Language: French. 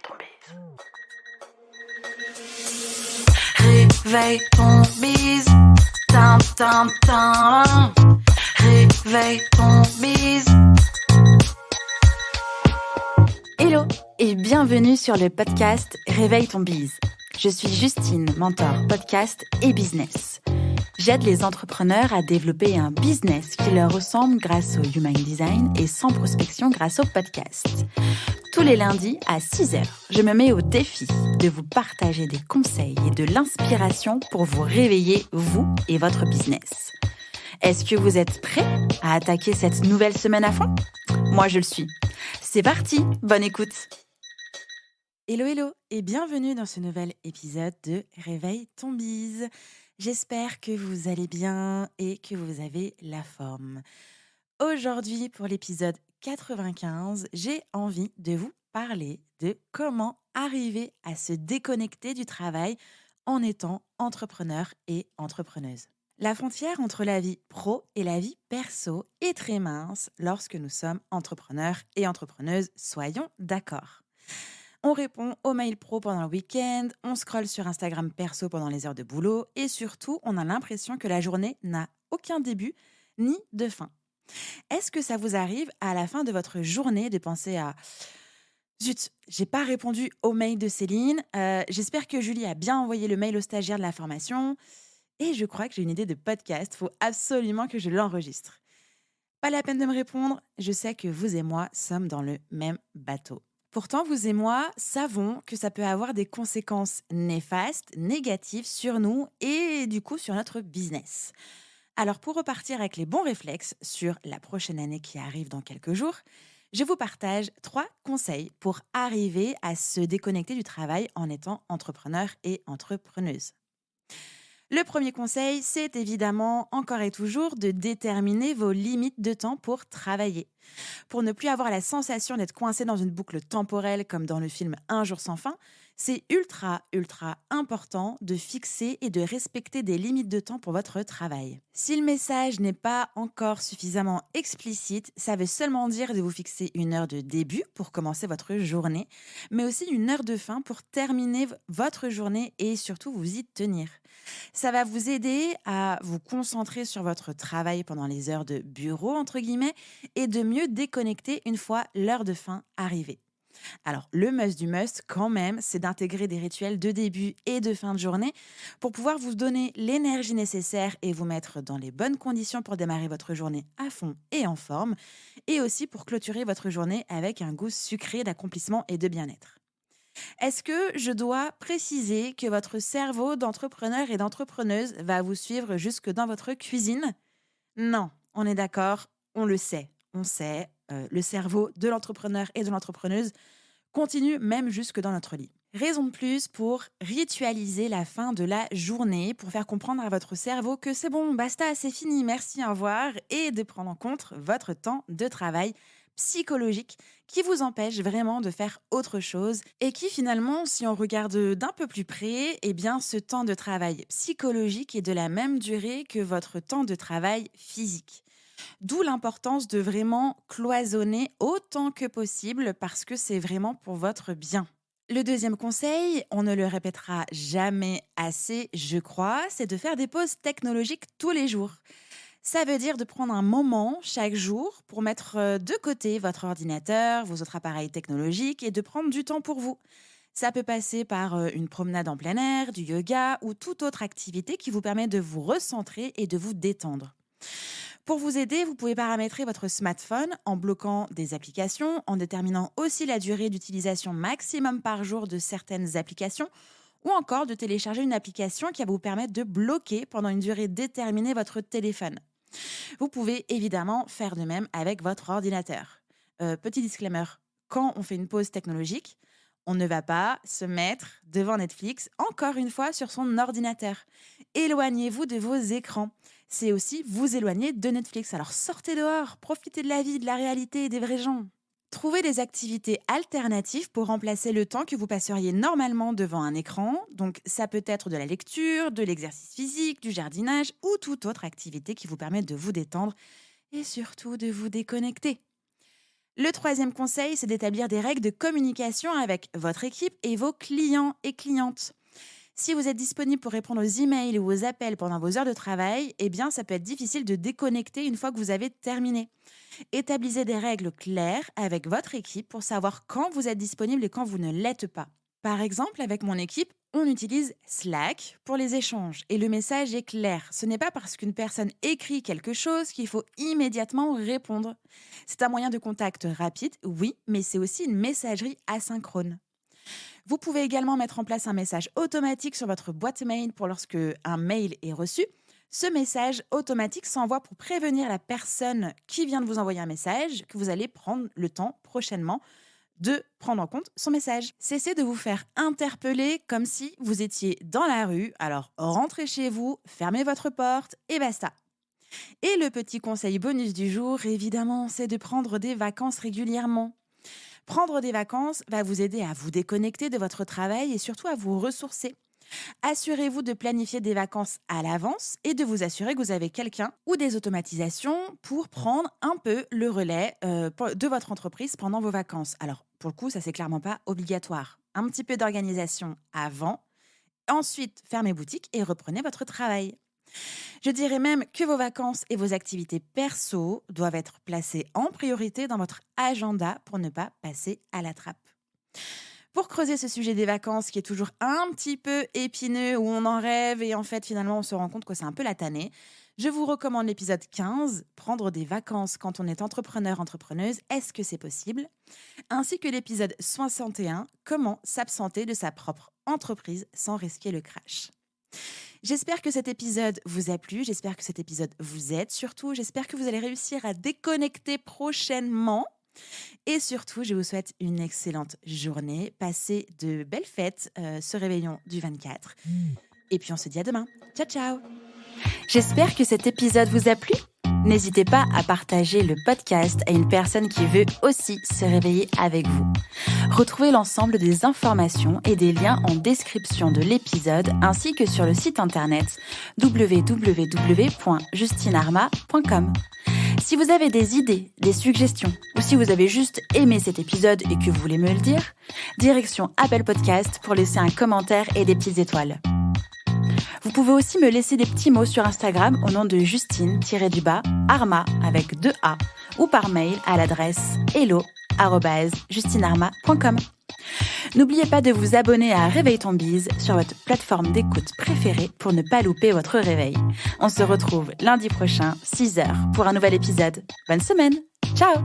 ton bise. Réveille ton bise. Tin, tin, tin. Réveille ton bise. Hello et bienvenue sur le podcast Réveille ton bise. Je suis Justine, mentor podcast et business. J'aide les entrepreneurs à développer un business qui leur ressemble grâce au Human Design et sans prospection grâce au podcast. Tous les lundis à 6h, je me mets au défi de vous partager des conseils et de l'inspiration pour vous réveiller, vous et votre business. Est-ce que vous êtes prêts à attaquer cette nouvelle semaine à fond ? Moi, je le suis. C'est parti, bonne écoute. Hello, hello et bienvenue dans ce nouvel épisode de Réveille ton bise. J'espère que vous allez bien et que vous avez la forme. Aujourd'hui, pour l'épisode 95, j'ai envie de vous parler de comment arriver à se déconnecter du travail en étant entrepreneur et entrepreneuse. La frontière entre la vie pro et la vie perso est très mince lorsque nous sommes entrepreneurs et entrepreneuses, soyons d'accord. On répond aux mails pro pendant le week-end, on scrolle sur Instagram perso pendant les heures de boulot et surtout, on a l'impression que la journée n'a aucun début ni de fin. Est-ce que ça vous arrive à la fin de votre journée de penser à « Zut, j'ai pas répondu au mail de Céline, j'espère que Julie a bien envoyé le mail au stagiaire de la formation et je crois que j'ai une idée de podcast, faut absolument que je l'enregistre. » Pas la peine de me répondre, je sais que vous et moi sommes dans le même bateau. Pourtant, vous et moi savons que ça peut avoir des conséquences néfastes, négatives sur nous et du coup sur notre business. Alors pour repartir avec les bons réflexes sur la prochaine année qui arrive dans quelques jours, je vous partage 3 conseils pour arriver à se déconnecter du travail en étant entrepreneur et entrepreneuse. Le premier conseil, c'est évidemment, encore et toujours, de déterminer vos limites de temps pour travailler. Pour ne plus avoir la sensation d'être coincé dans une boucle temporelle comme dans le film Un jour sans fin, c'est ultra important de fixer et de respecter des limites de temps pour votre travail. Si le message n'est pas encore suffisamment explicite, ça veut seulement dire de vous fixer une heure de début pour commencer votre journée, mais aussi une heure de fin pour terminer votre journée et surtout vous y tenir. Ça va vous aider à vous concentrer sur votre travail pendant les heures de bureau, entre guillemets, et de mieux déconnecter une fois l'heure de fin arrivée. Alors, le must du must, quand même, c'est d'intégrer des rituels de début et de fin de journée pour pouvoir vous donner l'énergie nécessaire et vous mettre dans les bonnes conditions pour démarrer votre journée à fond et en forme, et aussi pour clôturer votre journée avec un goût sucré d'accomplissement et de bien-être. Est-ce que je dois préciser que votre cerveau d'entrepreneur et d'entrepreneuse va vous suivre jusque dans votre cuisine ? Non, on est d'accord, on le sait. On sait, le cerveau de l'entrepreneur et de l'entrepreneuse continue même jusque dans notre lit. Raison de plus pour ritualiser la fin de la journée, pour faire comprendre à votre cerveau que c'est bon, basta, c'est fini, merci, au revoir, et de prendre en compte votre temps de travail psychologique qui vous empêche vraiment de faire autre chose et qui finalement, si on regarde d'un peu plus près, eh bien ce temps de travail psychologique est de la même durée que votre temps de travail physique. D'où l'importance de vraiment cloisonner autant que possible parce que c'est vraiment pour votre bien. Le deuxième conseil, on ne le répétera jamais assez, je crois, c'est de faire des pauses technologiques tous les jours. Ça veut dire de prendre un moment chaque jour pour mettre de côté votre ordinateur, vos autres appareils technologiques et de prendre du temps pour vous. Ça peut passer par une promenade en plein air, du yoga ou toute autre activité qui vous permet de vous recentrer et de vous détendre. Pour vous aider, vous pouvez paramétrer votre smartphone en bloquant des applications, en déterminant aussi la durée d'utilisation maximum par jour de certaines applications ou encore de télécharger une application qui va vous permettre de bloquer pendant une durée déterminée votre téléphone. Vous pouvez évidemment faire de même avec votre ordinateur. Petit disclaimer, quand on fait une pause technologique, on ne va pas se mettre devant Netflix, encore une fois, sur son ordinateur. Éloignez-vous de vos écrans. C'est aussi vous éloigner de Netflix. Alors sortez dehors, profitez de la vie, de la réalité et des vrais gens. Trouvez des activités alternatives pour remplacer le temps que vous passeriez normalement devant un écran. Donc ça peut être de la lecture, de l'exercice physique, du jardinage ou toute autre activité qui vous permette de vous détendre et surtout de vous déconnecter. Le troisième conseil, c'est d'établir des règles de communication avec votre équipe et vos clients et clientes. Si vous êtes disponible pour répondre aux emails ou aux appels pendant vos heures de travail, eh bien, ça peut être difficile de déconnecter une fois que vous avez terminé. Établissez des règles claires avec votre équipe pour savoir quand vous êtes disponible et quand vous ne l'êtes pas. Par exemple, avec mon équipe, on utilise Slack pour les échanges et le message est clair. Ce n'est pas parce qu'une personne écrit quelque chose qu'il faut immédiatement répondre. C'est un moyen de contact rapide, oui, mais c'est aussi une messagerie asynchrone. Vous pouvez également mettre en place un message automatique sur votre boîte mail pour lorsque un mail est reçu. Ce message automatique s'envoie pour prévenir la personne qui vient de vous envoyer un message que vous allez prendre le temps prochainement de prendre en compte son message. Cessez de vous faire interpeller comme si vous étiez dans la rue. Alors rentrez chez vous, fermez votre porte et basta. Et le petit conseil bonus du jour, évidemment, c'est de prendre des vacances régulièrement. Prendre des vacances va vous aider à vous déconnecter de votre travail et surtout à vous ressourcer. Assurez-vous de planifier des vacances à l'avance et de vous assurer que vous avez quelqu'un ou des automatisations pour prendre un peu le relais de votre entreprise pendant vos vacances. Alors, pour le coup, ça, c'est clairement pas obligatoire. Un petit peu d'organisation avant, ensuite, fermez boutique et reprenez votre travail. Je dirais même que vos vacances et vos activités perso doivent être placées en priorité dans votre agenda pour ne pas passer à la trappe. Pour creuser ce sujet des vacances qui est toujours un petit peu épineux, où on en rêve et en fait finalement on se rend compte que c'est un peu la tannée, je vous recommande l'épisode 15, prendre des vacances quand on est entrepreneur, entrepreneuse, est-ce que c'est possible ? Ainsi que l'épisode 61, comment s'absenter de sa propre entreprise sans risquer le crash. J'espère que cet épisode vous a plu, j'espère que cet épisode vous aide surtout, j'espère que vous allez réussir à déconnecter prochainement. Et surtout, je vous souhaite une excellente journée. Passez de belles fêtes, ce réveillon du 24. Et puis on se dit à demain. Ciao, ciao. J'espère que cet épisode vous a plu. N'hésitez pas à partager le podcast à une personne qui veut aussi se réveiller avec vous. Retrouvez l'ensemble des informations et des liens en description de l'épisode ainsi que sur le site internet www.justinarma.com. Si vous avez des idées, des suggestions ou si vous avez juste aimé cet épisode et que vous voulez me le dire, direction Apple Podcast pour laisser un commentaire et des petites étoiles. Vous pouvez aussi me laisser des petits mots sur Instagram au nom de Justine-Arma avec 2 A ou par mail à l'adresse hello@justinarma.com. N'oubliez pas de vous abonner à Réveille ton bise sur votre plateforme d'écoute préférée pour ne pas louper votre réveil. On se retrouve lundi prochain, 6h, pour un nouvel épisode. Bonne semaine. Ciao!